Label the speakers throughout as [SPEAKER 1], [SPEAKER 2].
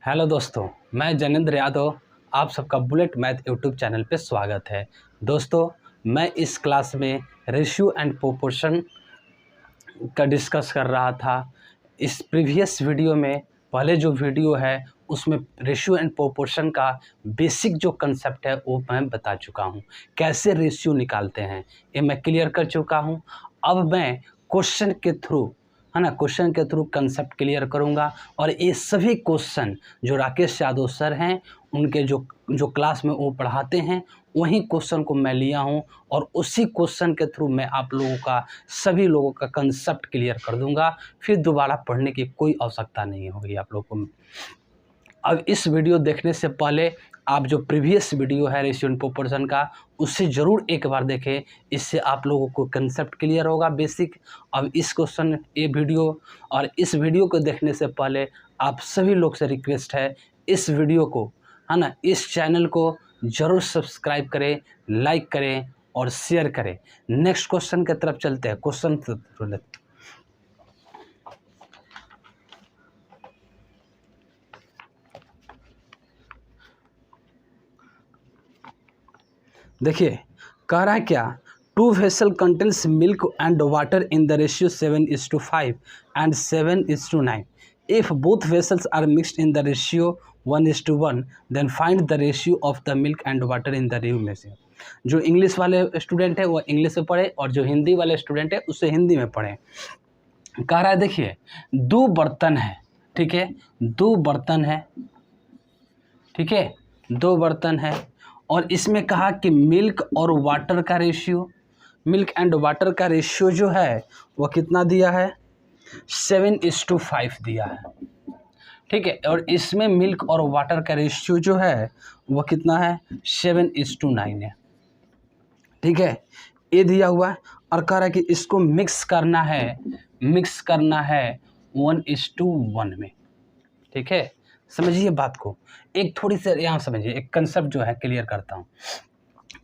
[SPEAKER 1] Hello दोस्तों, मैं जनेंद्र यादव। आप सबका बुलेट मैथ यूट्यूब चैनल पे स्वागत है। दोस्तों, मैं इस क्लास में रेशियो एंड प्रोपोर्शन का डिस्कस कर रहा था। इस प्रीवियस वीडियो में पहले जो वीडियो है उसमें रेशियो एंड प्रोपोर्शन का बेसिक जो कंसेप्ट है वो मैं बता चुका हूँ। कैसे रेशियो निकालते हैं ये मैं क्लियर कर चुका हूँ। अब मैं क्वेश्चन के थ्रू क्वेश्चन के थ्रू कंसेप्ट क्लियर करूंगा। और ये सभी क्वेश्चन जो राकेश यादव सर हैं उनके जो क्लास में वो पढ़ाते हैं वही क्वेश्चन को मैं लिया हूं और उसी क्वेश्चन के थ्रू मैं आप लोगों का सभी लोगों का कंसेप्ट क्लियर कर दूंगा। फिर दोबारा पढ़ने की कोई आवश्यकता नहीं होगी आप लोगों को। अब इस वीडियो देखने से पहले आप जो प्रीवियस वीडियो है रेशियो एंड प्रोपोर्शन का उससे ज़रूर एक बार देखें। इससे आप लोगों को कंसेप्ट क्लियर होगा बेसिक। अब इस क्वेश्चन ये वीडियो और इस वीडियो को देखने से पहले आप सभी लोग से रिक्वेस्ट है इस वीडियो को इस चैनल को ज़रूर सब्सक्राइब करें, लाइक करें और शेयर करें। नेक्स्ट क्वेश्चन की तरफ चलते हैं। क्वेश्चन देखिए, कह रहा है क्या, 2 vessel contains milk and water in the ratio 7:5 and 7:9. If both vessels are mixed in the ratio 1:1, then find the ratio of the milk and water in the new ratio. जो English वाले student है वो English में पढ़े और जो हिंदी वाले student है उसे हिंदी में पढ़े। कह रहा है देखिए, 2 बर्तन है, ठीक है, 2 बर्तन है, ठीक है, 2 बर्तन है और इसमें कहा कि मिल्क और वाटर का रेशियो, मिल्क एंड वाटर का रेशियो जो है वह कितना दिया है, 7:5 दिया है, ठीक है। और इसमें मिल्क और वाटर का रेशियो जो है वह कितना है, 7:9 है, ठीक है। ये दिया हुआ है और कह रहा है कि इसको मिक्स करना है 1:1 में, ठीक है। समझिए बात को, एक थोड़ी सी यहाँ समझिए, एक कंसेप्ट जो है क्लियर करता हूँ।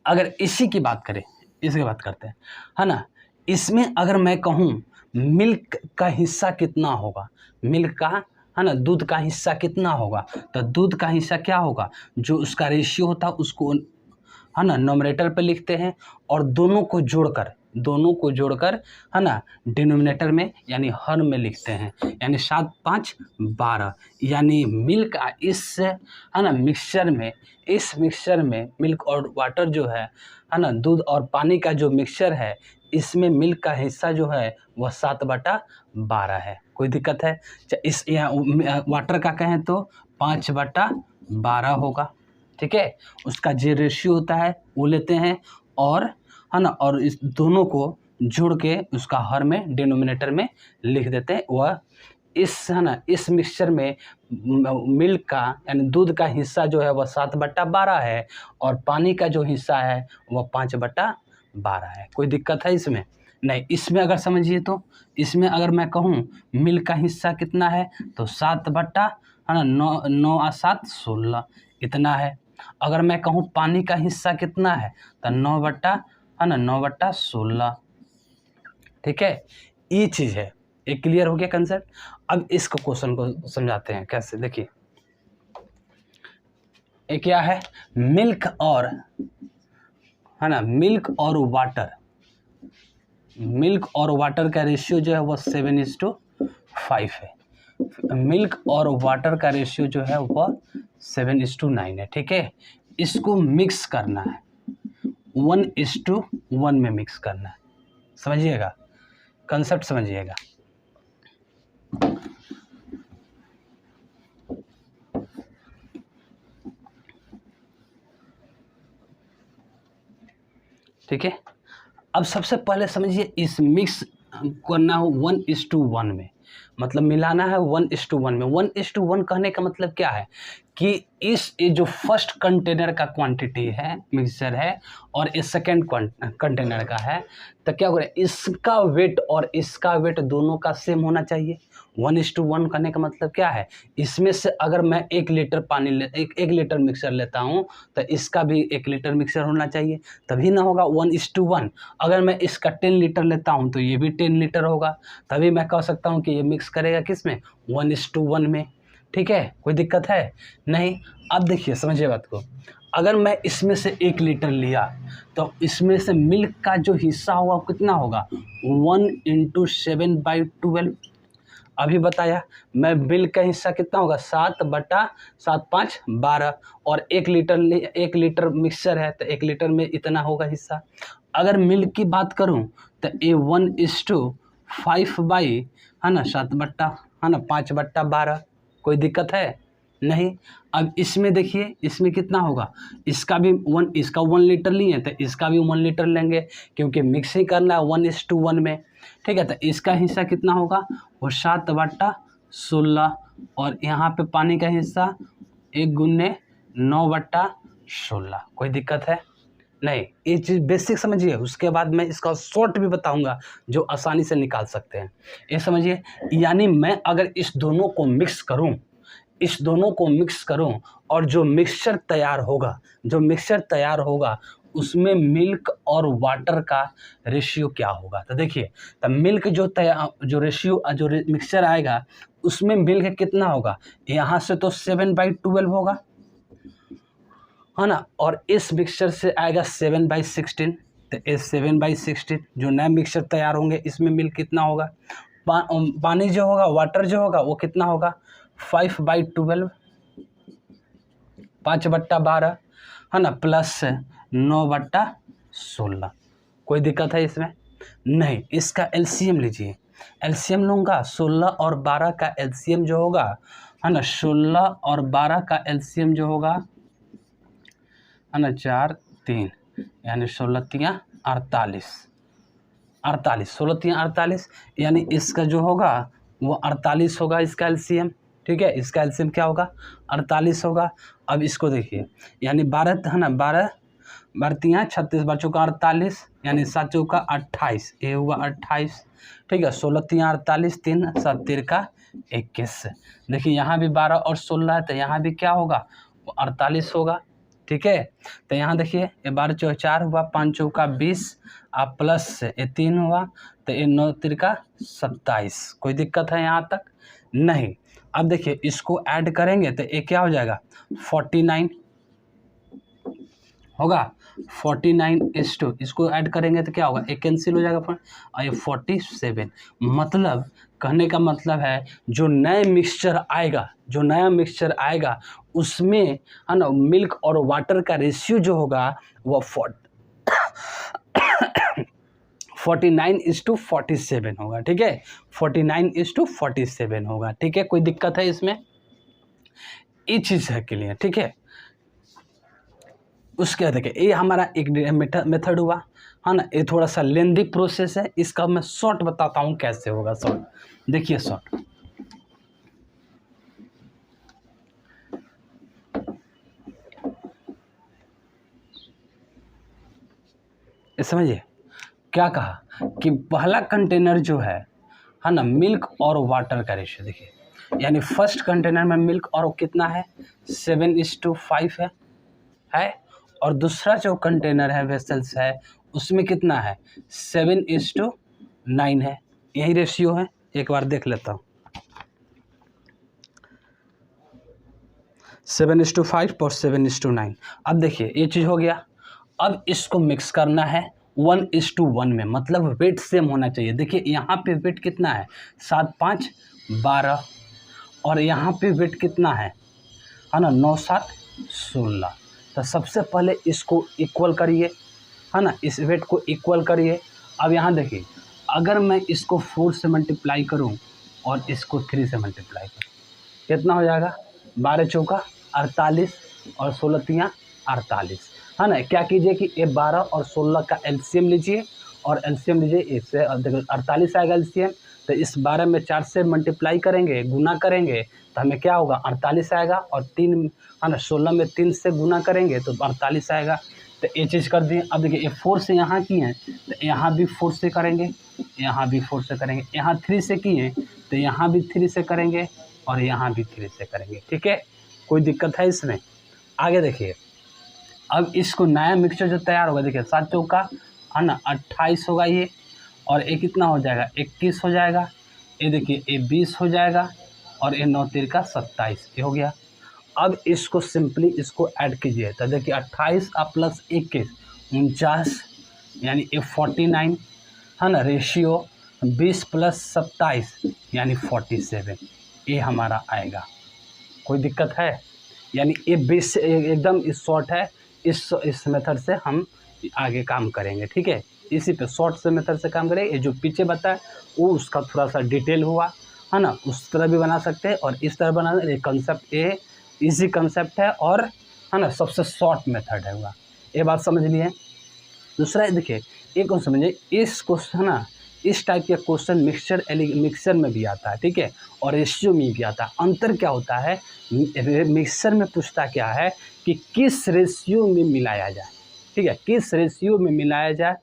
[SPEAKER 1] अगर इसी की बात करें, इसकी बात करते हैं, है ना। इसमें अगर मैं कहूँ मिल्क का हिस्सा कितना होगा, मिल्क का, है ना, दूध का हिस्सा कितना होगा, तो दूध का हिस्सा क्या होगा, जो उसका रेशियो होता है उसको, है ना, नोमरेटर पे लिखते हैं और दोनों को जोड़कर है ना डिनोमिनेटर में यानी हर में लिखते हैं, यानी 7 5 12। यानी मिल्क इस, है ना, इस मिक्सचर में मिल्क और वाटर जो है ना, दूध और पानी का जो मिक्सचर है, इसमें मिल्क का हिस्सा जो है वह 7/12 है। कोई दिक्कत है? इस वाटर का कहें तो 5/12 होगा, ठीक है। उसका जो रेशियो होता है वो लेते हैं और, है ना, और इस दोनों को जोड़ के उसका हर में डिनोमिनेटर में लिख देते हैं। वह इस, है ना, इस मिक्सचर में मिल्क का यानी दूध का हिस्सा जो है वह 7/12 है और पानी का जो हिस्सा है वह 5/12 है। कोई दिक्कत है इसमें? नहीं। इसमें अगर समझिए तो इसमें अगर मैं कहूँ मिल्क का हिस्सा कितना है तो 9 7 16 इतना है। अगर मैं कहूँ पानी का हिस्सा कितना है तो 9/16, ठीक है। ये चीज़ है, ये क्लियर हो गया कंसेप्ट। अब इस क्वेश्चन को समझाते हैं कैसे। देखिए, ये क्या है, मिल्क और, है ना, मिल्क और वाटर का रेशियो जो है वो 7:5 है। मिल्क और वाटर का रेशियो जो है वह 7:9 है, ठीक है। इसको मिक्स करना है, 1:1 में मिक्स करना है। समझिएगा, कंसेप्ट समझिएगा। ठीक है। अब सबसे पहले समझिए, इस मिक्स करना हो 1:1 में, मतलब मिलाना है 1:1 में। 1:1 कहने का मतलब क्या है कि ये जो फर्स्ट कंटेनर का क्वांटिटी है, मिक्सचर है, और ये सेकेंड कंटेनर का है, तो क्या हो रहा है, इसका वेट और इसका वेट दोनों का सेम होना चाहिए। 1:1 करने का मतलब क्या है, इसमें से अगर मैं 1 लीटर पानी एक लीटर मिक्सर लेता हूँ तो इसका भी 1 लीटर मिक्सर होना चाहिए, तभी ना होगा 1:1। अगर मैं इसका 10 लीटर लेता हूँ तो ये भी 10 लीटर होगा, तभी मैं कह सकता हूँ कि ये मिक्स करेगा किस में, 1:1 में, ठीक है, कोई दिक्कत है नहीं। अब देखिए समझिए बात को, अगर मैं इसमें से 1 लीटर लिया तो इसमें से मिल्क का जो हिस्सा होगा कितना होगा, 1 × 7/12। अभी बताया मैं मिल्क का हिस्सा कितना होगा, 7/7 5 12, और 1 लीटर मिक्सचर है तो 1 लीटर में इतना होगा हिस्सा। अगर मिल्क की बात करूं तो ये 1:5 बाई है ना 5/12। कोई दिक्कत है नहीं। अब इसमें देखिए इसमें कितना होगा, इसका 1 लीटर लिए तो इसका भी 1 लीटर लेंगे क्योंकि मिक्सिंग करना है 1:1 में। ठीक है, तो इसका हिस्सा कितना होगा, वो 7/16, और यहाँ पे पानी का हिस्सा 1 × 9/16। कोई दिक्कत है नहीं, ये चीज़ बेसिक समझिए। उसके बाद मैं इसका शॉर्ट भी बताऊंगा जो आसानी से निकाल सकते हैं। ये समझिए, यानी मैं अगर इस दोनों को मिक्स करूं और जो मिक्सचर तैयार होगा उसमें मिल्क और वाटर का रेशियो क्या होगा। तो देखिए, तब मिल्क जो मिक्सचर आएगा उसमें मिल्क कितना होगा, यहाँ से तो 7/12 होगा, है ना, और इस मिक्सचर से आएगा 7/16। तो इस 7/16 जो नया मिक्सचर तैयार होंगे इसमें मिल्क कितना होगा, पानी जो होगा, वाटर जो होगा वो कितना होगा, 5/12, 5/12, है ना, प्लस 9/16। कोई दिक्कत है इसमें नहीं। इसका एलसीएम लीजिए, एलसीएम लूँगा 16 और 12 का एलसीएम जो होगा, है ना, 16 और 12 का एलसीएम जो होगा, है ना, 4 3, यानी 16×3 = 48, 16×3 48, यानी इसका जो होगा वो 48 होगा इसका एलसीएम। ठीक है, इसका एलसीएम क्या होगा, 48 होगा। अब इसको देखिए, यानी 12 है ना, 12 3 36, 12 चौका 48, यानी 7 चौका 28, ये हुआ 28। ठीक है, 16×3 48, 3 7 13 21। देखिए यहाँ भी 12 और 16 है तो यहाँ भी क्या होगा, वो 48 होगा। ठीक है, तो यहाँ देखिए ये 12 चौका 4 हुआ, 5 चौका 20, आप प्लस ये 3 हुआ, तो ये 9 13 27। कोई दिक्कत है यहाँ तक नहीं। अब देखिए इसको ऐड करेंगे तो ये क्या हो जाएगा, 49 होगा, 49:2। इसको ऐड करेंगे तो क्या होगा, एक कैंसिल हो जाएगा और ये 47। मतलब कहने का मतलब है जो नया मिक्सचर आएगा उसमें, है ना, मिल्क और वाटर का रेशियो जो होगा वो 49:47 होगा। ठीक है, 49:47 होगा। ठीक है, कोई दिक्कत है इसमें, ये चीज़ है क्लियर। ठीक है, उसके बाद देखिए ये हमारा एक मेथड हुआ, है ना, ये थोड़ा सा लेंदी प्रोसेस है, इसका मैं शॉर्ट बताता हूँ कैसे होगा शॉर्ट। देखिए शॉर्ट, समझिए क्या कहा कि पहला कंटेनर जो है ना, मिल्क और वाटर का रेशियो देखिए, यानी फर्स्ट कंटेनर में मिल्क और कितना है, 7:5 है, और दूसरा जो कंटेनर है वेसल्स है उसमें कितना है, 7:9 है। यही रेशियो है, एक बार देख लेता हूँ, 7:5 और 7:9। अब देखिए ये चीज़ हो गया। अब इसको मिक्स करना है 1:1 में, मतलब वेट सेम होना चाहिए। देखिए यहाँ पे वेट कितना है, 7 5 12, और यहाँ पे वेट कितना है ना, 9 7 16। तो सबसे पहले इसको इक्वल करिए, है ना, इस वेट को इक्वल करिए। अब यहाँ देखिए, अगर मैं इसको 4 से मल्टीप्लाई करूँ और इसको 3 से मल्टीप्लाई करूँ, कितना हो जाएगा, 12 चौका 48 और 16 3 48, है ना। क्या कीजिए कि ये 12 और 16 का एलसीएम लीजिए, और एलसीएम लीजिए, इससे 48 आएगा एलसीएम। तो इस 12 में 4 से मल्टीप्लाई करेंगे, गुना करेंगे, तो हमें क्या होगा, 48 आएगा, और 3, है ना, 16 में 3 से गुना करेंगे तो 48 आएगा। तो ये चीज़ कर दिए। अब देखिए ये 4 से यहाँ किए हैं तो यहाँ भी 4 से करेंगे, यहाँ भी 4 से करेंगे, यहाँ 3 से किए तो यहाँ भी 3 से करेंगे, और यहाँ भी 3 से करेंगे। ठीक है, कोई दिक्कत है इसमें। आगे देखिए, अब इसको नया मिक्सचर जो तैयार होगा, देखिए 7 चौका, है ना, 28 होगा ये, और ये कितना हो जाएगा, 21 हो जाएगा। ये देखिए ये 20 हो जाएगा, और ये 9 तिरका 27, ये हो गया। अब इसको सिंपली इसको ऐड कीजिए तो देखिए 28 प्लस 21 49, यानी ये 49 है ना। रेशियो 20 प्लस 27 यानी 47, ये हमारा आएगा। कोई दिक्कत है? यानी ये 20 एकदम इस शॉर्ट है। इस मेथड से हम आगे काम करेंगे, ठीक है। इसी पे शॉर्ट से मेथड से काम करेंगे। ये जो पीछे बताया वो उसका थोड़ा सा डिटेल हुआ है ना, उस तरह भी बना सकते हैं और इस तरह बना। ये कंसेप्ट ये इजी कंसेप्ट है और है ना सबसे शॉर्ट मेथड है हुआ। ये बात समझ लिए। दूसरा देखिए एक और समझिए, इस क्वेश्चन है ना, इस टाइप के क्वेश्चन मिक्सचर में भी आता है, ठीक है, और रेशियो में भी आता है। अंतर क्या होता है, मिक्सचर में पूछता क्या है कि किस रेशियो में मिलाया जाए, ठीक है, किस रेशियो में मिलाया जाए,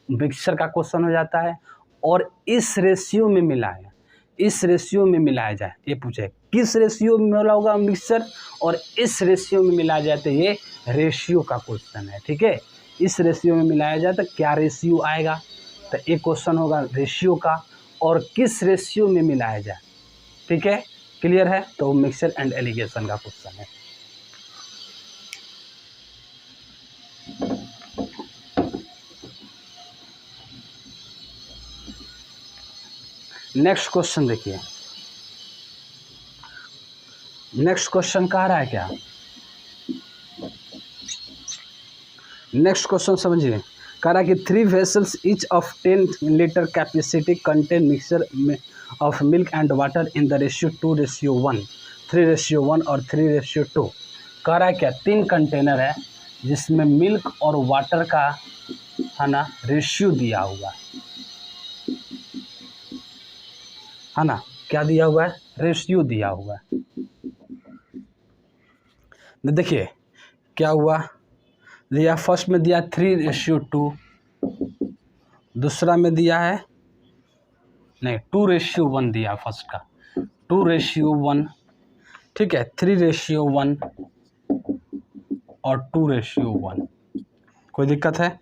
[SPEAKER 1] मिक्सचर का क्वेश्चन हो जाता है। और इस रेशियो में मिलाया, इस रेशियो में मिलाया जाए, ये पूछे किस रेशियो में मिला होगा मिक्सचर, और इस रेशियो में मिलाया जाए तो ये रेशियो का क्वेश्चन है, ठीक है। इस रेशियो में मिलाया जाए तो क्या रेशियो आएगा, तो एक क्वेश्चन होगा रेशियो का, और किस रेशियो में मिलाया जाए, ठीक है। क्लियर है? तो मिक्सचर एंड एलिगेशन का क्वेश्चन है। नेक्स्ट क्वेश्चन देखिए, नेक्स्ट क्वेश्चन कह रहा है क्या, नेक्स्ट क्वेश्चन समझिए। कह रहा है कि 3 vessels each of 10 litre capacity contain mixture of milk and water in the ratio 2:1, 3:1 और 3:2। कह रहा है क्या, 3 कंटेनर है जिसमें मिल्क और वाटर का है ना रेशियो दिया हुआ है ना, क्या दिया हुआ है, रेशियो दिया हुआ है। देखिए क्या हुआ, दिया फर्स्ट में दिया 3:2, दूसरा में दिया है नहीं 2:1 दिया फर्स्ट का, 2:1, ठीक है, 3:1 और 2:1। कोई दिक्कत है?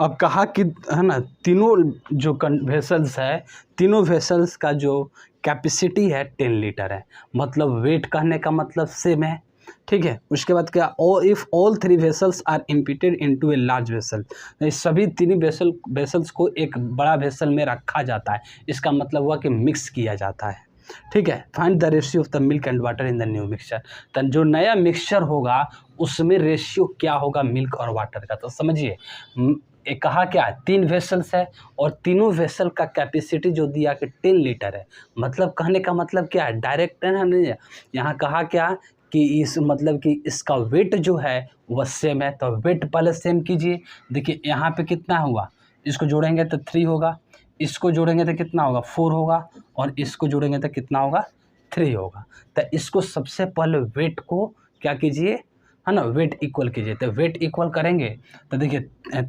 [SPEAKER 1] अब कहा कि है ना तीनों जो वेसल्स है, तीनों वेसल्स का जो कैपेसिटी है 10 लीटर है, मतलब वेट कहने का मतलब सेम है, ठीक है। उसके बाद क्या, if all 3 vessels are emptied into a large vessel, सभी 3 वेसल्स को एक बड़ा वेसल में रखा जाता है, इसका मतलब हुआ कि मिक्स किया जाता है, ठीक है। Find the ratio of the milk and water in the new mixture, तो जो नया मिक्सचर होगा उसमें रेशियो क्या होगा मिल्क और वाटर का। तो समझिए ये कहा क्या है, 3 वेसल्स है और तीनों वेसल का कैपेसिटी जो दिया कि 10 लीटर है, मतलब कहने का मतलब क्या है, डायरेक्ट है नहीं है। यहाँ कहा क्या कि इस मतलब कि इसका वेट जो है वह सेम है, तो वेट पहले सेम कीजिए। देखिए यहाँ पे कितना हुआ, इसको जोड़ेंगे तो 3 होगा, इसको जोड़ेंगे तो कितना होगा 4 होगा, और इसको जोड़ेंगे तो कितना होगा 3 होगा। तो इसको सबसे पहले वेट को क्या कीजिए है ना, वेट इक्वल कीजिए। तो वेट इक्वल करेंगे तो देखिए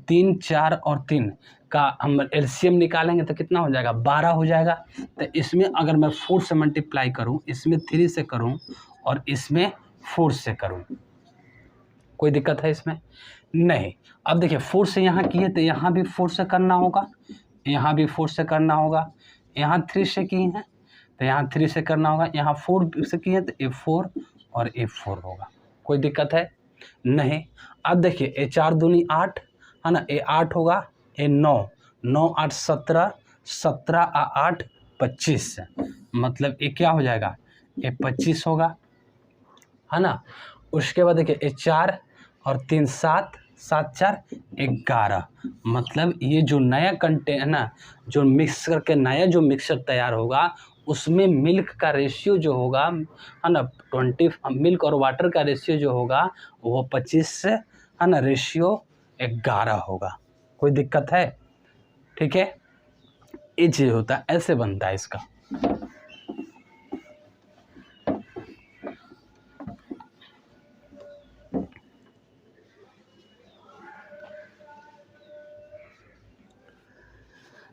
[SPEAKER 1] 3, 4 और 3 का हम एलसीएम निकालेंगे तो कितना हो जाएगा 12 हो जाएगा। तो इसमें अगर मैं 4 से मल्टीप्लाई करूँ, इसमें 3 से करूँ और इसमें 4 से करूँ, कोई दिक्कत है इसमें? नहीं। अब देखिए 4 से यहाँ किए तो यहाँ भी 4 से करना होगा, यहाँ भी 4 से करना होगा, यहाँ 3 से किए हैं तो यहाँ 3 से करना होगा, यहाँ 4 से किए तो ये 4 और ये 4 होगा। कोई दिक्कत है? नहीं। अब देखिए ये 4 दूनी 8 है ना, ये 8 होगा, ये 9, 9 8 17, 17 और 8 25, मतलब ये क्या हो जाएगा, ये 25 होगा, है ना। उसके बाद देखिए ये 4 और 3 7, 7 4 11, मतलब ये जो नया कंटेन है ना, जो मिक्स करके नया जो मिक्सचर तैयार होगा उसमें मिल्क का रेशियो जो होगा है ना 20, मिल्क और वाटर का रेशियो जो होगा वो 25 से है ना रेशियो 11 होगा। कोई दिक्कत है? ठीक है, ये चीज़ होता है, ऐसे बनता है इसका।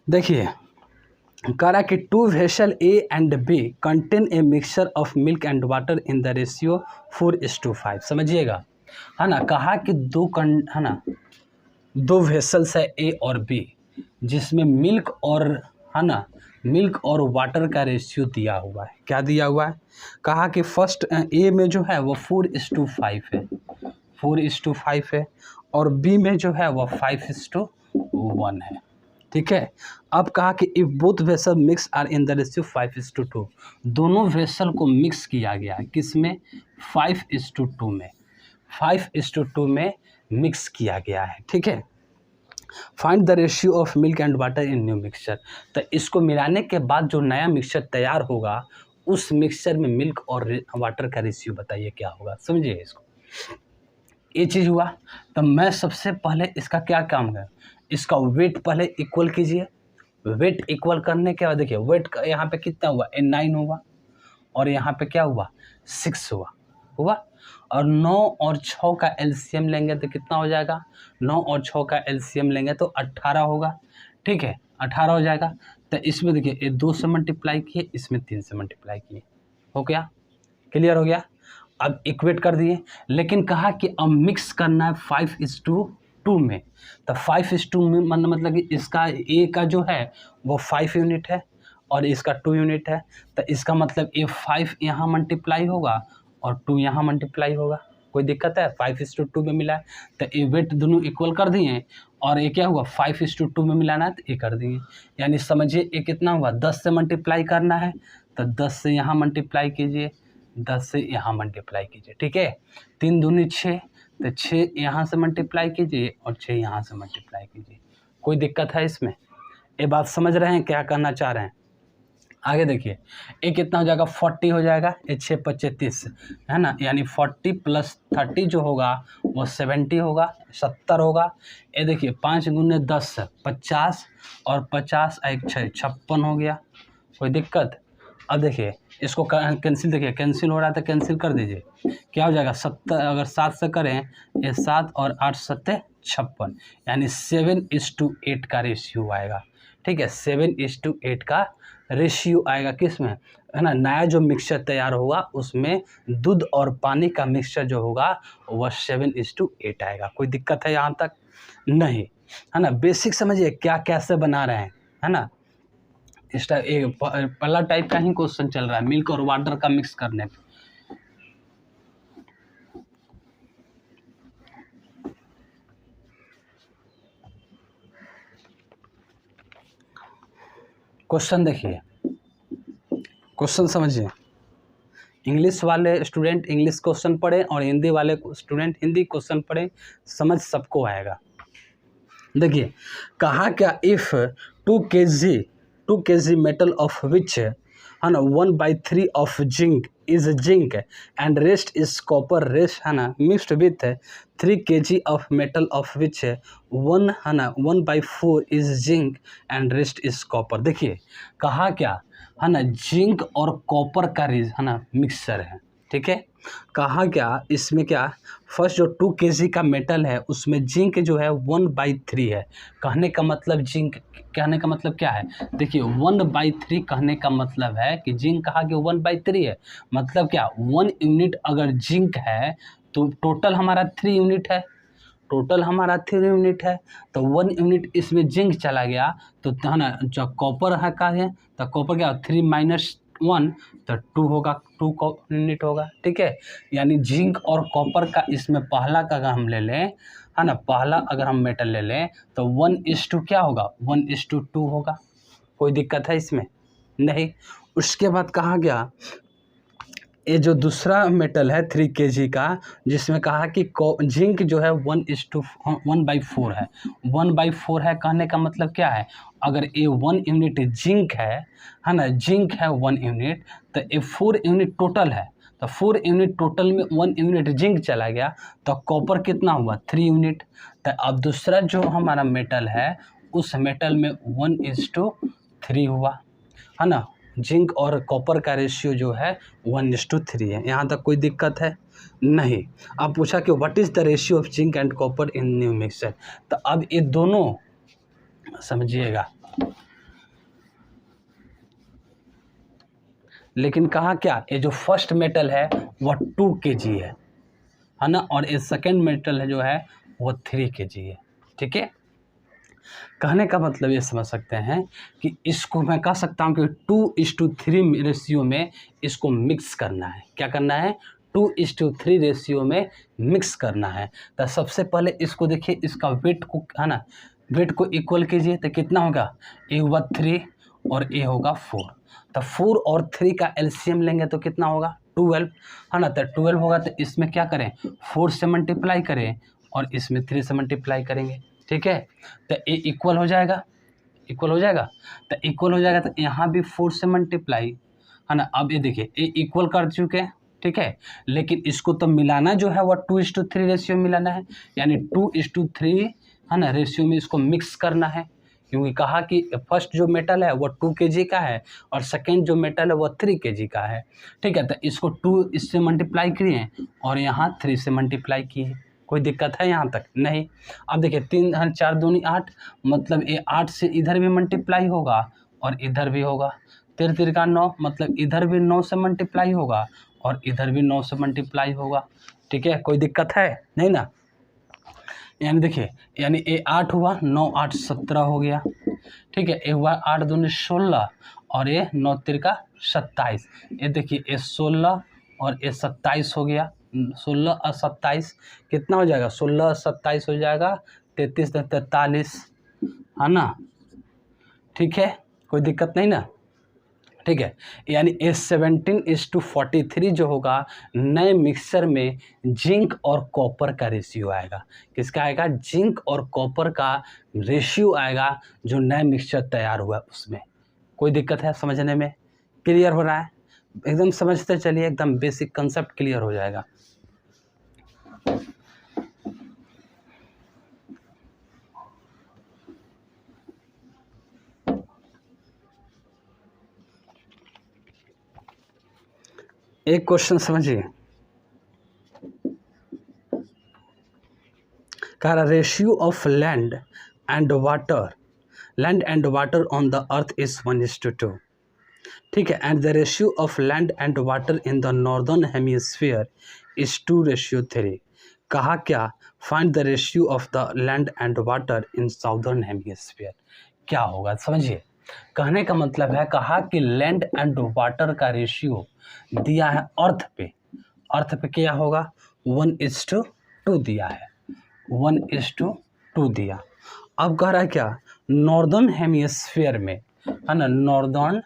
[SPEAKER 1] देखिए कह रहा कि 2 vessel A and B contain a mixture of milk and water in the ratio 4:5। समझिएगा, है ना, कहा कि है ना 2 वेसल्स है ए और बी जिसमें मिल्क और है ना मिल्क और वाटर का रेशियो दिया हुआ है। क्या दिया हुआ है? कहा कि फर्स्ट ए में जो है वो 4:5 है, 4:5 है, और बी में जो है वो 5:1 है। ठीक है। अब कहा कि if both vessel mix are in the ratio 5:2, दोनों वेसल को मिक्स किया गया है किस में? 5:2 में, 5:2 में मिक्स किया गया है। ठीक है। Find the ratio of milk and water in new mixture. तो इसको मिलाने के बाद जो नया मिक्सचर तैयार होगा उस मिक्सचर में मिल्क और वाटर का रेशियो बताइए क्या होगा। समझिए इसको, ये चीज़ हुआ। तो मैं सबसे पहले इसका क्या काम है, इसका वेट पहले इक्वल कीजिए। वेट इक्वल करने के बाद देखिए वेट यहाँ पे कितना हुआ, 9 हुआ, और यहाँ पे क्या हुआ, 6 हुआ, और 9 और 6 का एलसीएम लेंगे तो कितना हो जाएगा, 9 और 6 का एलसीएम लेंगे तो 18 होगा। ठीक है, 18 हो जाएगा। तो इसमें देखिए ये 2 से मल्टीप्लाई किए, इसमें 3 से मल्टीप्लाई किए, हो गया, क्लियर हो गया। अब इक्वेट कर दिए, लेकिन कहा कि अब मिक्स करना है 5:2 में। तो 5:2 में मतलब कि इसका ए का जो है वो 5 यूनिट है और इसका 2 यूनिट है। तो इसका मतलब ये 5 यहाँ मल्टीप्लाई होगा और 2 यहाँ मल्टीप्लाई होगा। कोई दिक्कत है? 5:2 में मिला है तो ये वेट दोनों इक्वल कर दिए, और ये क्या हुआ, 5:2 में मिलाना है तो ये कर दिए। यानी समझिए ये कितना हुआ, 10 से मल्टीप्लाई करना है तो 10 से यहाँ मल्टीप्लाई कीजिए, 10 से यहाँ मल्टीप्लाई कीजिए। ठीक है, 3 दूनी 6, तो 6 यहाँ से मल्टीप्लाई कीजिए और 6 यहाँ से मल्टीप्लाई कीजिए। कोई दिक्कत है इसमें? ये बात समझ रहे हैं क्या करना चाह रहे हैं? आगे देखिए, ये कितना हो जाएगा, 40 हो जाएगा, ये 6 × 5 = 30 है ना, यानी 40 + 30 जो होगा वो 70 होगा, 70 होगा। ये देखिए 5 × 10 50, और 50 1 6 56 हो गया। कोई दिक्कत? अब देखिए इसको कैंसिल, देखिए कैंसिल हो रहा है तो कैंसिल कर दीजिए, क्या हो जाएगा, 70, अगर 7 से करें ये 7 और 8 7 56, यानी 7:8 का रेशियो आएगा। ठीक है, 7:8 का रेशियो आएगा किस में, है ना, नया जो मिक्सचर तैयार होगा उसमें दूध और पानी का मिक्सचर जो होगा वह 7:8 आएगा। कोई दिक्कत है यहाँ तक? नहीं, है ना। बेसिक समझिए क्या कैसे बना रहे हैं, है ना। इस टाइप पहला टाइप का ही क्वेश्चन चल रहा है, मिल्क और वाटर का मिक्स करने पे। क्वेश्चन देखिए, क्वेश्चन समझिए। इंग्लिश वाले स्टूडेंट इंग्लिश क्वेश्चन पढ़ें और हिंदी वाले स्टूडेंट हिंदी क्वेश्चन पढ़ें, समझ सबको आएगा। देखिए कहा क्या, if 2 kg metal of which, है ना, 1/3 of zinc is zinc and rest is copper, rest है ना mixed with 3 kg of metal of which 1, है ना, 1/4 is zinc and rest is copper. देखिए कहा क्या, है ना, जिंक और कॉपर का है ना मिक्सचर है। ठीक है, कहा क्या इसमें क्या, फर्स्ट जो 2 kg का मेटल है उसमें जिंक जो है 1/3 है। कहने का मतलब जिंक, कहने का मतलब क्या है, देखिए 1/3 कहने का मतलब है कि जिंक कहा कि 1/3 है, मतलब क्या 1 यूनिट अगर जिंक है तो टोटल हमारा 3 यूनिट है, टोटल हमारा 3 यूनिट है, तो 1 यूनिट इसमें जिंक चला गया तो है ना, जो कॉपर है का है तो कॉपर क्या 3 - 1 तो 2 होगा, 2 यूनिट होगा। ठीक है, यानी जिंक और कॉपर का इसमें पहला का अगर हम ले लें, है ना, पहला अगर हम मेटल ले लें तो 1:2 क्या होगा, 1:2 होगा। कोई दिक्कत है इसमें? नहीं। उसके बाद कहा गया ये जो दूसरा मेटल है 3 kg का, जिसमें कहा कि जिंक जो है 1/4 है, 1/4 है, कहने का मतलब क्या है, अगर ये 1 यूनिट जिंक है ना, जिंक है 1 यूनिट, तो ये 4 यूनिट टोटल है, तो 4 यूनिट टोटल में 1 यूनिट जिंक चला गया तो कॉपर कितना हुआ, 3 यूनिट। तो अब दूसरा जो हमारा मेटल है उस मेटल में 1:3 हुआ, है ना, जिंक और कॉपर का रेशियो जो है 1:3 है। यहाँ तक कोई दिक्कत है? नहीं। अब पूछा कि what is the ratio of zinc and copper in new mixture, तो अब ये दोनों समझिएगा। लेकिन कहा क्या, ये जो फर्स्ट मेटल है वह 2 kg है ना, और ये सेकेंड मेटल है जो है वो 3 kg है। ठीक है, कहने का मतलब ये समझ सकते हैं कि इसको मैं कह सकता हूँ कि 2:3 रेशियो में इसको मिक्स करना है। क्या करना है? 2:3 रेशियो में मिक्स करना है। तो सबसे पहले इसको देखिए, इसका वेट को है ना, वेट को इक्वल कीजिए तो कितना होगा? ए होगा 3 और ए होगा 4। तो 4 और 3 का एलसीएम लेंगे तो कितना होगा? 12, है ना। तो 12 होगा तो इसमें क्या करें? 4 से मल्टीप्लाई करें और इसमें 3 से मल्टीप्लाई करेंगे। ठीक है, तो ए इक्वल हो जाएगा, इक्वल हो जाएगा। तो इक्वल हो जाएगा तो यहाँ भी 4 से मल्टीप्लाई, है ना। अब ये देखिए ए इक्वल कर चुके हैं, ठीक है, लेकिन इसको तो मिलाना जो है वह 2:3 रेशियो मिलाना है, यानी 2:3 है ना रेशियो में इसको मिक्स करना है। क्योंकि कहा कि फर्स्ट जो मेटल है वो 2 kg का है और सेकेंड जो मेटल है वो 3 kg का है। ठीक है, तो इसको 2 इससे मल्टीप्लाई किए और यहाँ 3 से मल्टीप्लाई किए। कोई दिक्कत है यहाँ तक? नहीं। अब देखिए 3 4 दूनी 8, मतलब ये 8 से इधर भी मल्टीप्लाई होगा और इधर भी होगा। 3 3 का 9, मतलब इधर भी 9 से मल्टीप्लाई होगा और इधर भी 9 से मल्टीप्लाई होगा। ठीक है, कोई दिक्कत है? नहीं ना। यानी देखिए, यानी ये 8 हुआ, 9 8 17 हो गया। ठीक है, ये हुआ 8 दूनी 16 और ये 9 3 का 27। ये देखिए ये 16 और ये 27 हो गया। 16 और 27 कितना हो जाएगा? 16 और 27 हो जाएगा 33 43, है ना। ठीक है, कोई दिक्कत नहीं ना। ठीक है, यानी A17:43 जो होगा नए मिक्सचर में जिंक और कॉपर का रेशियो आएगा। किसका आएगा? जिंक और कॉपर का रेशियो आएगा जो नए मिक्सचर तैयार हुआ उसमें। कोई दिक्कत है समझने में? क्लियर हो रहा है? एकदम समझते चलिए, एकदम बेसिक कंसेप्ट क्लियर हो जाएगा। एक क्वेश्चन समझिए, कह रहा ratio of land and water on the earth is 1:2। ठीक है, and the ratio of land and water in the northern hemisphere is 2:3। कहा क्या? Find the ratio of the land and water in southern hemisphere. क्या होगा समझिए, कहने का मतलब है, कहा कि लैंड एंड वाटर का रेशियो दिया है अर्थ पे। अर्थ पे क्या होगा? 1:2 दिया है, 1:2 दिया। अब कह रहा है क्या? नॉर्दर्न हेमिस्फीयर में, है ना, नॉर्दर्न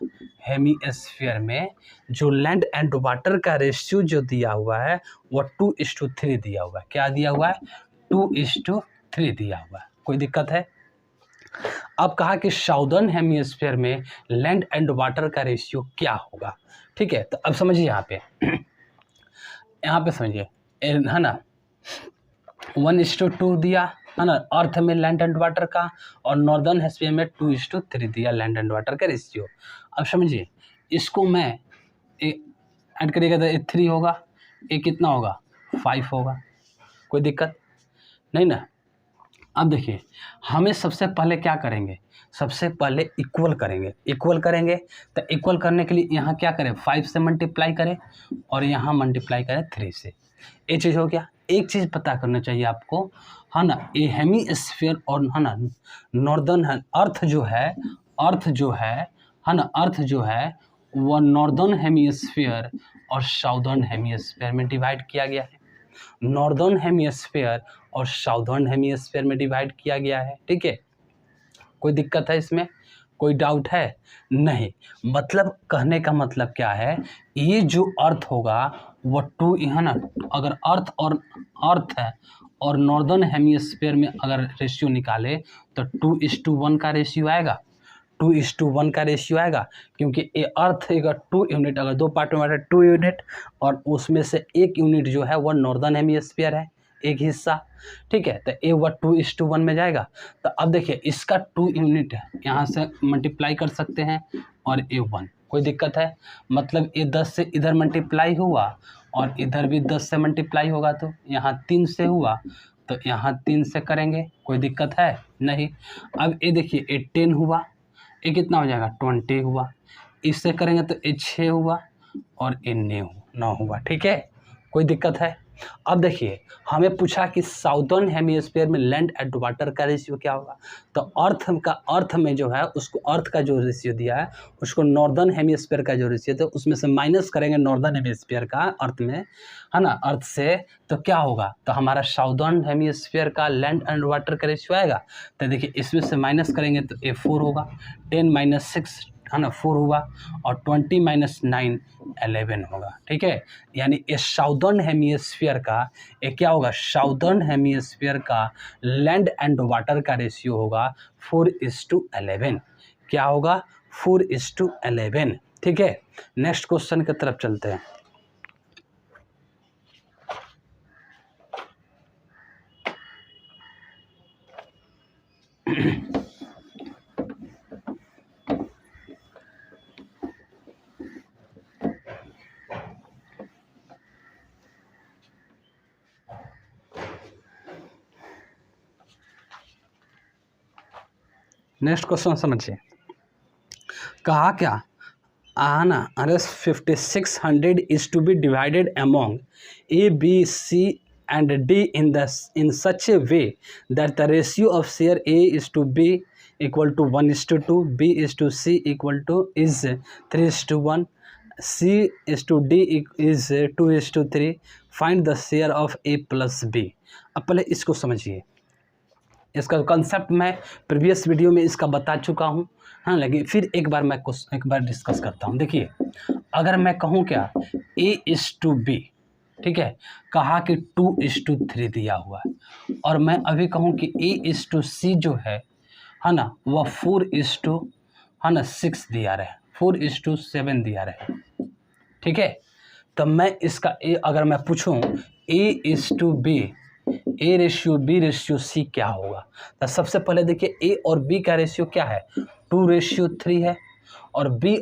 [SPEAKER 1] हेमिस्फीयर में जो लैंड एंड वाटर का रेशियो जो दिया हुआ है वो 2:3 दिया हुआ है। क्या दिया हुआ है? 2:3 दिया हुआ है। कोई दिक्कत है? अब कहा कि साउदर्न हेमिस्फीयर में लैंड एंड वाटर का रेशियो क्या होगा। ठीक है, तो अब समझिए यहाँ पे यहाँ पे समझिए, है ना, 1:2 दिया, है ना, अर्थ में लैंड एंड वाटर का, और नॉर्दर्न हेमिस्फीयर में 2:3 दिया लैंड एंड वाटर का रेशियो। अब समझिए, इसको मैं ऐड करिएगा तो ये 3 होगा, ये कितना होगा? 5 होगा। कोई दिक्कत नहीं ना। अब देखिए, हमें सबसे पहले क्या करेंगे? सबसे पहले इक्वल करेंगे। इक्वल करेंगे तो इक्वल करने के लिए यहाँ क्या करें? 5 से मल्टीप्लाई करें और यहाँ मल्टीप्लाई करें 3 से। ये चीज़ हो गया। एक चीज़ पता करना चाहिए आपको, है ना, ये हेमिस्फीयर और, है ना, नॉर्दर्न अर्थ जो है, अर्थ जो है ना, अर्थ जो है वह नॉर्दर्न हेमिस्फीयर और साउदर्न हेमिस्फीयर में डिवाइड किया गया है। नॉर्दर्न हेमिस्फीयर और साउदर्न हेमिस्फीयर में डिवाइड किया गया है। ठीक है, कोई दिक्कत है इसमें? कोई डाउट है? नहीं। मतलब कहने का मतलब क्या है, ये जो अर्थ होगा वो 2, है ना, अगर अर्थ है और नॉर्दर्न हेमिस्फीयर में अगर रेशियो निकाले तो 2:1 का रेशियो आएगा। 2:1 का रेशियो आएगा, क्योंकि ये अर्थ अगर 2 यूनिट, अगर 2 पार्ट में बांटे 2 यूनिट, और उसमें से 1 यूनिट जो है वह नॉर्दर्न हेमिस्फीयर है, एक हिस्सा। ठीक है, तो ये वह 2:1 में जाएगा। तो अब देखिए, इसका 2 यूनिट है, यहाँ से मल्टीप्लाई कर सकते हैं और ये 1। कोई दिक्कत है? मतलब ये 10 से इधर मल्टीप्लाई हुआ और इधर भी 10 से मल्टीप्लाई होगा, तो यहाँ 3 से हुआ तो यहाँ 3 से करेंगे। कोई दिक्कत है? नहीं। अब ये देखिए, ये 10 हुआ, ये कितना हो जाएगा? 20 हुआ। इससे करेंगे तो ये 6 हुआ और ये 9 हुआ। ठीक है, कोई दिक्कत है? अब देखिए हमें पूछा कि साउदर्न हेमिस्फीयर में लैंड एंड वाटर का रेशियो क्या होगा, तो अर्थ में जो है उसको अर्थ का जो रेशियो दिया है उसको नॉर्दर्न हेमिस्फीयर का जो रेशियो था उसमें से माइनस करेंगे नॉर्दर्न हेमिस्फीयर का अर्थ में, है ना, अर्थ से, तो क्या होगा, तो हमारा साउदर्न हेमिस्फीयर का लैंड एंड वाटर का रेशियो आएगा। तो देखिए इसमें से माइनस करेंगे तो ये 4 होगा, 10 - 6 है ना 4 होगा, और 20 - 9 11 होगा। ठीक है, यानी इस साउदर्न हेमिस्फीयर का ये क्या होगा, साउदर्न हेमिस्फीयर का लैंड एंड वाटर का रेशियो होगा 4:11। क्या होगा, 4:11। ठीक है, नेक्स्ट क्वेश्चन की तरफ चलते हैं। नेक्स्ट क्वेश्चन समझिए, कहा क्या, आना अरे 5600 is to be divided among A B C and D in such a way that the ratio of share A is to B equal to 1:2, B is to C equal to is 3:1, C is to D is 2:3, find the share of A plus B। अब पहले इसको समझिए, इसका concept मैं previous video में इसका बता चुका हूँ, हाँ, लेकिन फिर एक बार डिस्कस करता हूँ। देखिए अगर मैं कहूँ क्या A:B, ठीक है, कहा कि 2:3 दिया हुआ है, और मैं अभी कहूँ कि A:C जो है ना, वह 4:6 दिया रहे, 4:7 दिया रहे। ठीक है, तो मैं इसका अगर मैं पूछूं A:B, A:B:C क्या होगा, तो सबसे पहले देखिए A और B का रेशियो क्या है, 2:3 है, और A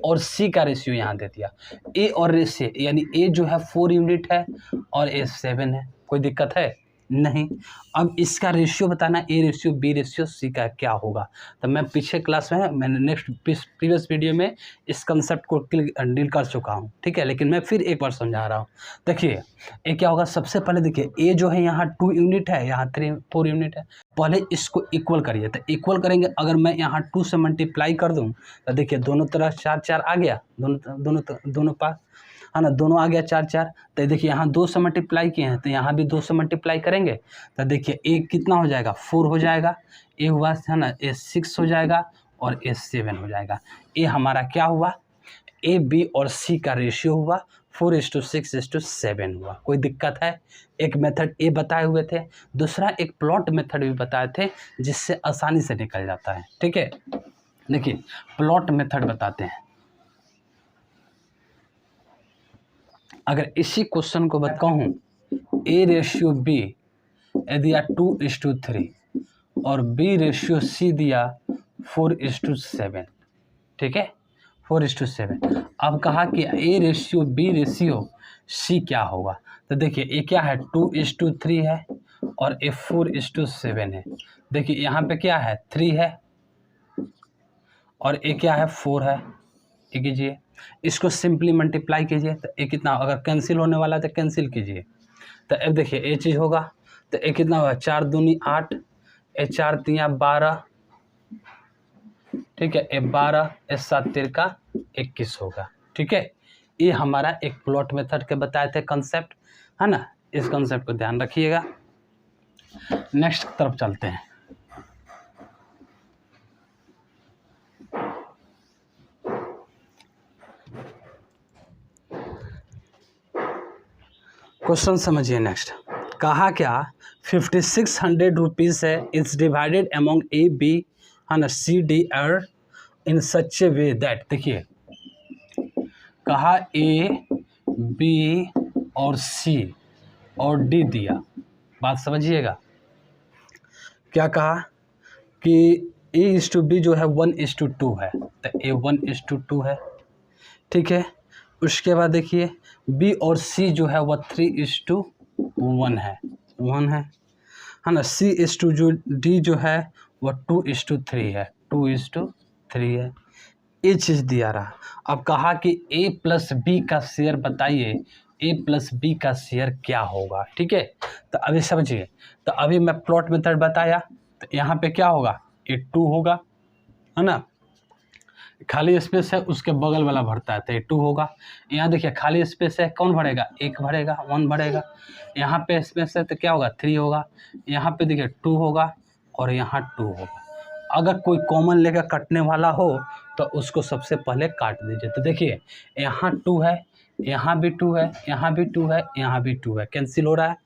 [SPEAKER 1] और C का रेशियो यहाँ दे दिया, A और रेशियो यानी A जो है 4 यूनिट है और A 7 है, कोई दिक्कत है नहीं। अब इसका रेशियो बताना A:B:C का क्या होगा, तो मैं पीछे क्लास में मैंने प्रीवियस वीडियो में इस कंसेप्ट को डील कर चुका हूँ। ठीक है, लेकिन मैं फिर एक बार समझा रहा हूँ। देखिए ये क्या होगा, सबसे पहले देखिए A जो है यहाँ 2 यूनिट है, यहाँ 4 यूनिट है, पहले इसको इक्वल करिए, तो इक्वल करेंगे अगर मैं यहाँ 2 से मल्टीप्लाई कर दूँ तो देखिए दोनों तरफ 4 आ गया, दोनों पास, है ना, दोनों आ गया 4, तो देखिए यहाँ 2 से मल्टीप्लाई किए हैं तो यहाँ भी 2 से मल्टीप्लाई करेंगे, तो देखिए ए कितना हो जाएगा, 4 हो जाएगा, ए हुआ है ना, ए 6 हो जाएगा और ए 7 हो जाएगा। ए हमारा क्या हुआ, ए बी और सी का रेशियो हुआ 4:6:7 हुआ। कोई दिक्कत है, एक मेथड ए बताए हुए थे, दूसरा एक प्लॉट मेथड भी बताए थे जिससे आसानी से निकल जाता है। ठीक है, देखिए प्लॉट मेथड बताते हैं। अगर इसी क्वेश्चन को कहूँ A:B दिया 2:3 और B:C दिया 4:7, ठीक है, 4:7। अब कहा कि A:B:C क्या होगा, तो देखिए ये क्या है, 2:3 है और ये 4:7 है। देखिए यहाँ पे क्या है, 3 है और ये क्या है, 4 है। ये कीजिए, इसको सिंपली मल्टीप्लाई कीजिए तो ये कितना, अगर कैंसिल होने वाला है तो कैंसिल कीजिए, तो अब देखिए ये चीज़ होगा, तो ये कितना होगा, 4 दूनी 8, ये 4 तिया 12, ठीक है, ये 12, ये 7 तिरका 21 होगा। ठीक है, ये हमारा एक प्लॉट मेथड के बताए थे कंसेप्ट, है ना, इस कंसेप्ट को ध्यान रखिएगा। नेक्स्ट तरफ चलते हैं। क्वेश्चन समझिए नेक्स्ट, कहा क्या 5600 रुपीज़ है, it's divided among A B, है ना, C D are in such a way that, देखिए कहा ए बी और सी और डी दिया, बात समझिएगा, क्या कहा कि A:B जो है 1:2 है, तो ए 1:2 है। ठीक है, उसके बाद देखिए B और C जो है वह 3:1 है, 1 है ना, D जो है वह 2:3 है, 2:3 है। ये चीज़ दिया रहा। अब कहा कि A + B का शेयर बताइए ए प्लस बी का शेयर क्या होगा। ठीक है, तो अभी समझिए, तो अभी मैं प्लॉट मेथड बताया, तो यहाँ पे क्या होगा, ये 2 होगा, है ना, खाली स्पेस है उसके बगल वाला भरता है तो ये 2 होगा। यहाँ देखिए खाली स्पेस है, कौन भरेगा, 1 भरेगा, 1 भरेगा। यहाँ पे स्पेस है तो क्या होगा, 3 होगा। यहाँ पे देखिए 2 होगा और यहाँ 2 होगा। अगर कोई कॉमन लेकर कटने वाला हो तो उसको सबसे पहले काट दीजिए। तो देखिए यहाँ 2 है, यहाँ भी 2 है, यहाँ भी 2 है, यहाँ भी 2 है, कैंसिल हो रहा है।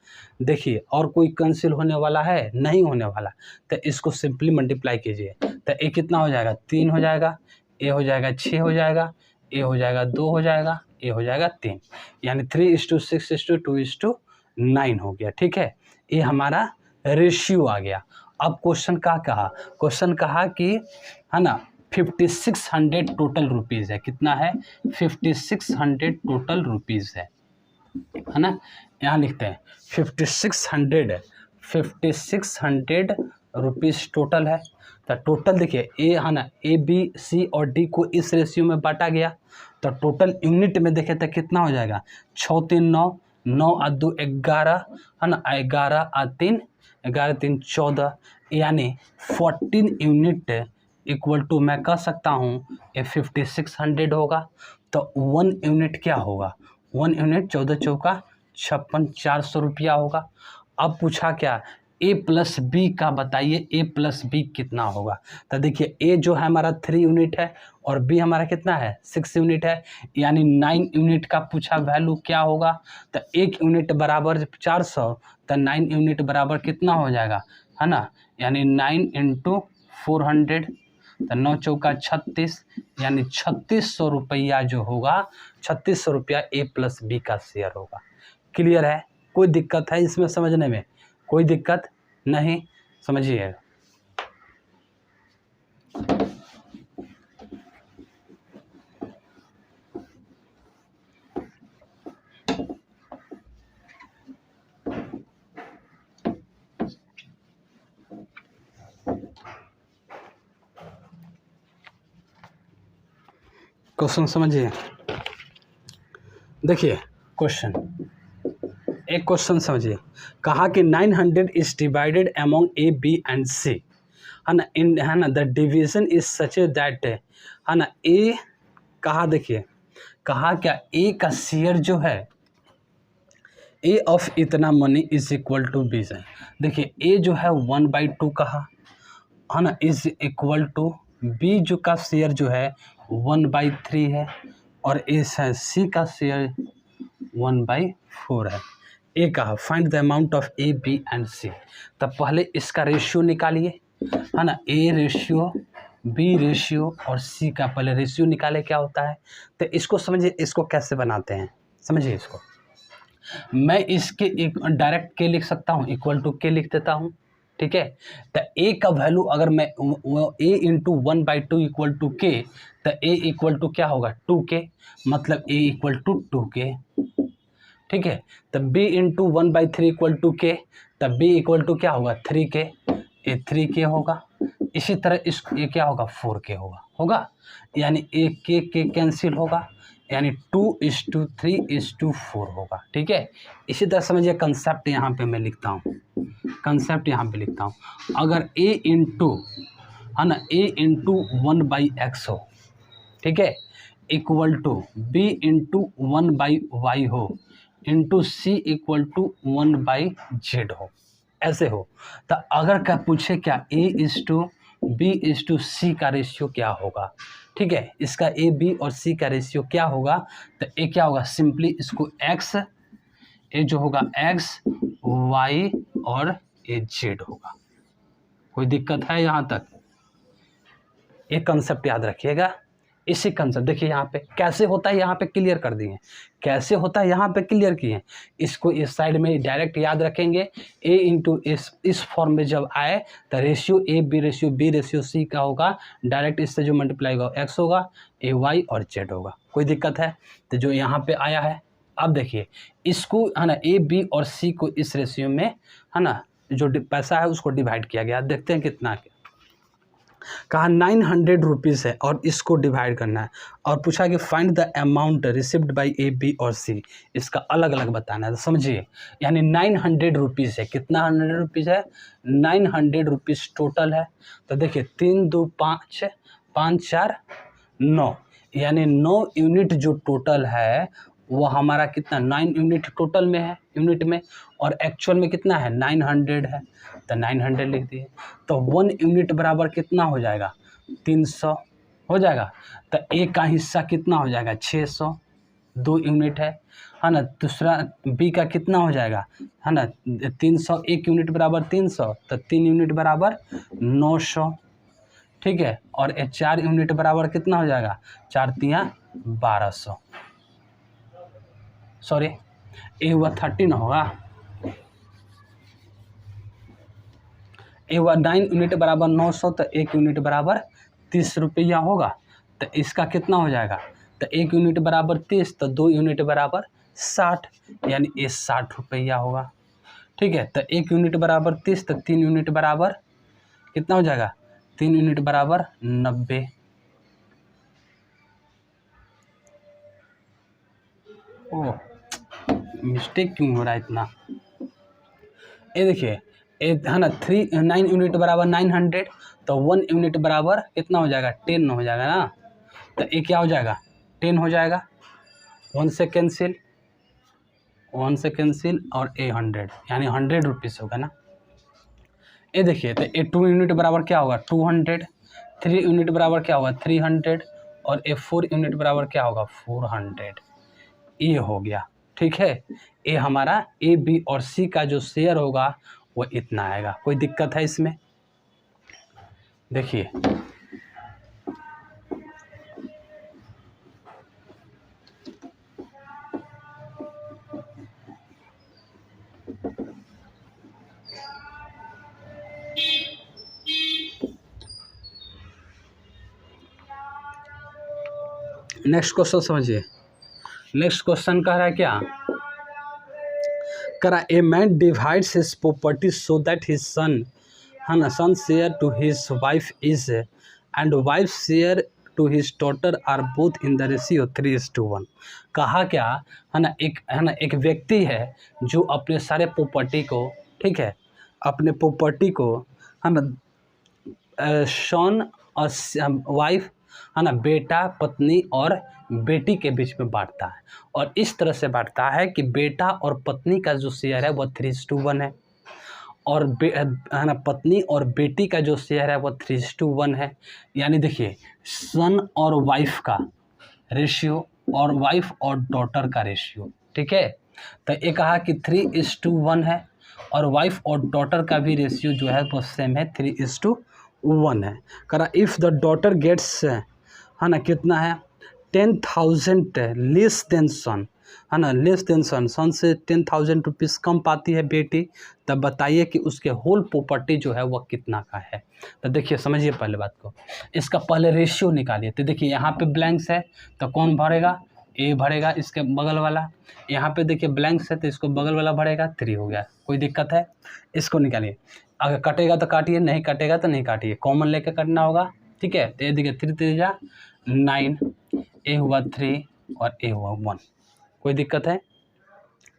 [SPEAKER 1] देखिए और कोई कैंसिल होने वाला है, नहीं होने वाला, तो इसको सिंपली मल्टीप्लाई कीजिए। तो ये कितना हो जाएगा, 3 हो जाएगा, ए हो जाएगा 6 हो जाएगा, ए हो जाएगा 2 हो जाएगा, ए हो जाएगा 3, यानी 3:6:2:9 हो गया। ठीक है, ये हमारा रेशियो आ गया। अब क्वेश्चन क्या कहा, क्वेश्चन कहा कि, है ना, 5600 टोटल रुपीज़ है। कितना है, 5600 टोटल रुपीज़ है ना। यहाँ लिखते हैं 5600 रुपीज़ टोटल है। तो टोटल देखिए ए, है ना, ए बी सी और डी को इस रेशियो में बांटा गया, तो टोटल यूनिट में देखे तो कितना हो जाएगा, 6 3 9, 9 और 2 11, है ना, 11 और 3 11 3 14, यानी 14 यूनिट इक्वल टू, मैं कह सकता हूँ ये 5600 होगा। तो 1 यूनिट क्या होगा, 1 यूनिट 14 चौका 56, 400 रुपया होगा। अब पूछा क्या, ए प्लस बी का बताइए, ए प्लस बी कितना होगा। तो देखिए ए जो है हमारा 3 यूनिट है और बी हमारा कितना है, 6 यूनिट है, यानी 9 यूनिट का पूछा वैल्यू क्या होगा। तो 1 यूनिट बराबर 400, तो 9 यूनिट बराबर कितना हो जाएगा, है ना, यानी 9 × 400, तो 9 चौका 36, यानी 3600 रुपया जो होगा, 3600 रुपया ए प्लस बी का शेयर होगा। क्लियर है, कोई दिक्कत है इसमें समझने में, कोई दिक्कत नहीं, समझिए। क्वेश्चन समझिए, देखिए क्वेश्चन, एक क्वेश्चन समझिए, कहा कि 900 is divided among A B and C, है ना, है ना, the division is such that, है ना, ए कहा, देखिए कहा क्या, ए का शेयर जो है, ए ऑफ इतना money is equal to be है। देखिए ए जो है 1/2 कहा, है ना, इज इक्वल टू बी जो का शेयर जो है 1/3 है, और इस है सी का शेयर 1/4 है। ए कहा find the amount of A B and C. तब पहले इसका रेशियो निकालिए, है ना, ए रेशियो, बी रेशियो और सी का पहले रेशियो निकाले क्या होता है। तो इसको समझिए, इसको कैसे बनाते हैं समझिए। इसको मैं इसके एक डायरेक्ट के लिख सकता हूँ, इक्वल टू के लिख देता हूँ। ठीक है, तो ए का वैल्यू अगर मैं ए इंटू 1/2 इक्वल टू के, तो ए इक्वल टू क्या होगा, 2k, मतलब ए इक्वल टू 2k। ठीक है, तो b इंटू 1/3 इक्वल टू के, तब b इक्वल टू क्या होगा, 3k, ये 3k होगा। इसी तरह इस ये क्या होगा, 4k होगा, यानी एक के कैंसिल होगा, यानी 2:3:4 होगा। ठीक है, इसी तरह समझिए कंसेप्ट यहाँ पे मैं लिखता हूँ, कंसेप्ट यहाँ पे लिखता हूँ, अगर a इंटू, है ना, a इंटू 1/x हो, ठीक है, equal to b into 1/y हो, into C equal to 1/z हो, ऐसे हो, तो अगर क्या पूछे क्या A:B:C का रेशियो क्या होगा। ठीक है, इसका ए बी और सी का रेशियो क्या होगा, तो ए क्या होगा, सिंपली इसको x, ए जो होगा x, y और ए z होगा। कोई दिक्कत है यहाँ तक, एक कंसेप्ट याद रखिएगा। इसी कंसेप्ट देखिए यहाँ पे कैसे होता है, यहाँ पे क्लियर कर दिए, कैसे होता है यहाँ पे क्लियर किए। इसको इस साइड में डायरेक्ट याद रखेंगे, a इंटू इस फॉर्म में जब आए तो ratio A B ratio B ratio C का होगा, डायरेक्ट इससे जो मल्टीप्लाई होगा x होगा, ए वाई और z होगा। कोई दिक्कत है, तो जो यहाँ पे आया है, अब देखिए इसको, है ना, ए बी और सी को इस रेशियो में, है ना, जो पैसा है उसको डिवाइड किया गया, देखते हैं कितना। कहा 900 रुपीज़ है और इसको डिवाइड करना है, और पूछा कि find the amount received by A, B और सी, इसका अलग अलग बताना है। तो समझिए, यानी 900 रुपीज़ है। कितना 100 रुपीज़ है? 900 रुपीज़ टोटल है। तो देखिए 3 2 5 5 4 9, यानी 9 यूनिट जो टोटल है वो हमारा कितना 9 यूनिट टोटल में है, यूनिट में, और एक्चुअल में कितना है 900 है। तो 900 लिख दिए। तो 1 यूनिट बराबर कितना हो जाएगा 300 हो जाएगा। तो ए का हिस्सा कितना हो जाएगा 600, 2 यूनिट है ना। दूसरा बी का कितना हो जाएगा है ना 300, 1 यूनिट बराबर 300, तो 3 यूनिट बराबर 900, ठीक है। और 4 यूनिट बराबर कितना हो जाएगा 4 तिया 1200, सॉरी ए हुआ 13 होगा, ए हुआ 9 यूनिट बराबर 900, तो 1 यूनिट बराबर 30 रुपया होगा। तो इसका कितना हो जाएगा, तो 1 यूनिट बराबर 30, तो 2 यूनिट बराबर 60, यानी ये 60 रुपया होगा, ठीक है। तो 1 यूनिट बराबर 30, तो 3 यूनिट बराबर कितना हो जाएगा 3 यूनिट बराबर 90। ओह, मिस्टेक क्यों हो रहा है इतना? ये देखिए है ना 9 यूनिट बराबर 900, तो 1 यूनिट बराबर कितना हो जाएगा 10 हो जाएगा ना। तो ये क्या हो जाएगा 10 हो जाएगा, 1 से कैंसिल, 1 से कैंसिल, और ए 100, यानी 100 रुपीज़ होगा ना। ये देखिए तो ए 2 यूनिट बराबर क्या होगा 200, 3 यूनिट बराबर क्या होगा 300, और ए 4 यूनिट बराबर क्या होगा 400। ये हो गया, ठीक है। ये हमारा ए, बी और सी का जो शेयर होगा वो इतना आएगा। कोई दिक्कत है इसमें? देखिए नेक्स्ट क्वेश्चन समझिए। नेक्स्ट क्वेश्चन कह रहा है क्या, कह रहा a man divides his property so that his son है ना, son share to his wife is and wife share to his daughter are both in the ratio 3:1। कहा क्या है ना, एक व्यक्ति है जो अपने सारे प्रॉपर्टी को, ठीक है, अपने प्रॉपर्टी को है ना सन और वाइफ है ना, बेटा, पत्नी और बेटी के बीच में बांटता है। और इस तरह से बांटता है कि बेटा और पत्नी का जो शेयर है वो 3:1 है, और है ना पत्नी और बेटी का जो शेयर है वो 3:1 है। यानी देखिए सन और वाइफ का रेशियो और वाइफ और डॉटर का रेशियो, ठीक है। तो ये कहा कि 3:1 है, और वाइफ और डॉटर का भी रेशियो जो है वो सेम है 3:1 है। करा इफ़ द डॉटर गेट्स है ना कितना है 10,000 लेस देन सन, है ना, लेस देन सन, सन से 10,000 रुपीज़ कम पाती है बेटी, तब बताइए कि उसके होल प्रॉपर्टी जो है वह कितना का है। तो देखिए समझिए पहले बात को, इसका पहले रेशियो निकालिए। तो देखिए यहाँ पे ब्लैंक्स है तो कौन भरेगा, ए भरेगा, इसके बगल वाला। यहाँ पे देखिए ब्लैंक्स है तो इसको बगल वाला भरेगा, 3 हो गया। कोई दिक्कत है? इसको निकालिए, अगर कटेगा तो काटिए, नहीं कटेगा तो नहीं काटिए, कॉमन लेके काटना होगा, ठीक है। तो ये देखिए 3 3 9, ए हुआ 3 और ए हुआ 1। कोई दिक्कत है?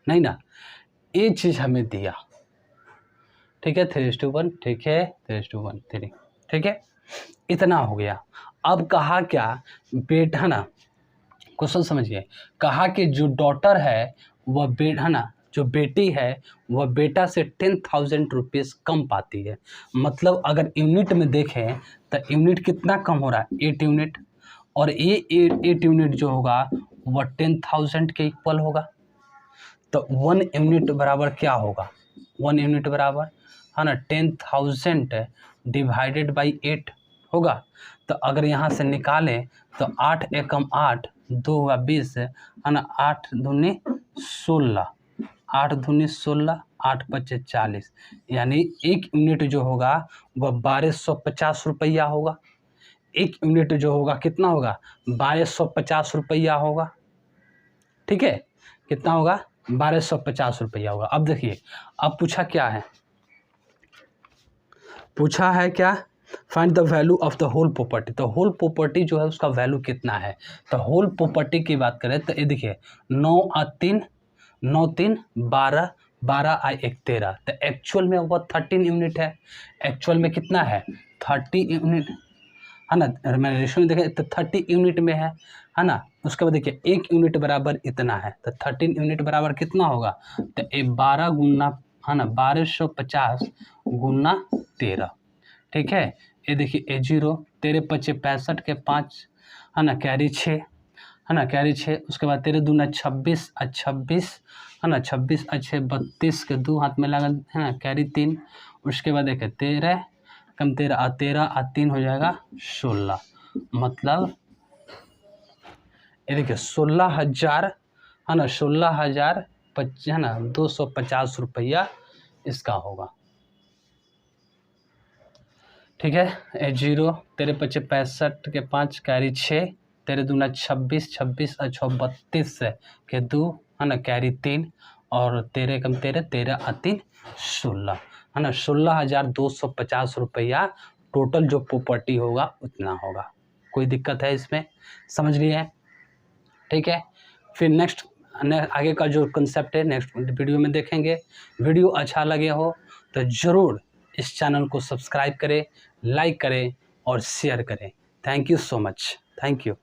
[SPEAKER 1] नहीं ना। ये चीज़ हमें दिया, ठीक है 3:1, ठीक है 3:1 3, ठीक है, इतना हो गया। अब कहा क्या बेटा ना, क्वेश्चन समझिए, कहा कि जो डॉटर है वह है ना, जो बेटी है वह बेटा से 10,000 रुपीज़ कम पाती है। मतलब अगर यूनिट में देखें तो यूनिट कितना कम हो रहा है 8 यूनिट, और ये 8 यूनिट जो होगा वह 10,000 के इक्वल होगा। तो 1 यूनिट बराबर क्या होगा, 1 यूनिट बराबर है ना 10,000 डिवाइडेड बाई 8 होगा। तो अगर यहाँ से निकालें तो 8 एकम 8, 2 हुआ 20 है ना, 8 दूनी 16, 8 दूनी 16, 8 पच्चे 40, यानी 1 यूनिट जो होगा वह 1250 रुपया होगा। 1 यूनिट जो होगा कितना होगा 1250 रुपया होगा, ठीक है। कितना होगा 1250 रुपया होगा। अब देखिए अब पूछा क्या है, पूछा है क्या find the value of the whole property. तो होल प्रॉपर्टी जो है उसका वैल्यू कितना है। तो होल प्रॉपर्टी की बात करें तो ये देखिए 9 और 3, 9 3 12, 12 और 1 13। तो एक्चुअल में वो 13 यूनिट है। एक्चुअल में कितना है 30 यूनिट है ना। मैंने रेशो में देखें तो 30 यूनिट में है ना। उसके बाद देखिए 1 यूनिट बराबर इतना है। तो 13 यूनिट बराबर कितना होगा, तो ये 12 गुना है ना 1250 गुना 13। ठीक है, ये देखिए ए 0 13 5 65 के 5 है ना, कैरी 6 है ना, कैरी 6। उसके बाद 13 दूना 26 और 26 है ना, 26 और 6 32 के 2 हाथ में लगा है ना, कैरी 3। उसके बाद देखिए 13 कम 13 और 13 और 3 हो जाएगा 16। मतलब ये देखिए 16,000 है ना, 16,000 है ना 250 रुपया इसका होगा। ठीक है, ए 0 13 5 65 के 5 कैरी 6, 13 दूना 26 26 और 6 32 के 2 है ना, कैरी 3 और 13 कम 13 13 और 3 16 है ना, 16,250 रुपया टोटल जो प्रॉपर्टी होगा उतना होगा। कोई दिक्कत है इसमें, समझ लिए हैं। ठीक है, फिर नेक्स्ट आगे का जो कंसेप्ट है नेक्स्ट वीडियो में देखेंगे। वीडियो अच्छा लगे हो तो ज़रूर इस चैनल को सब्सक्राइब करें, लाइक करें और शेयर करें। Thank you so much, thank you.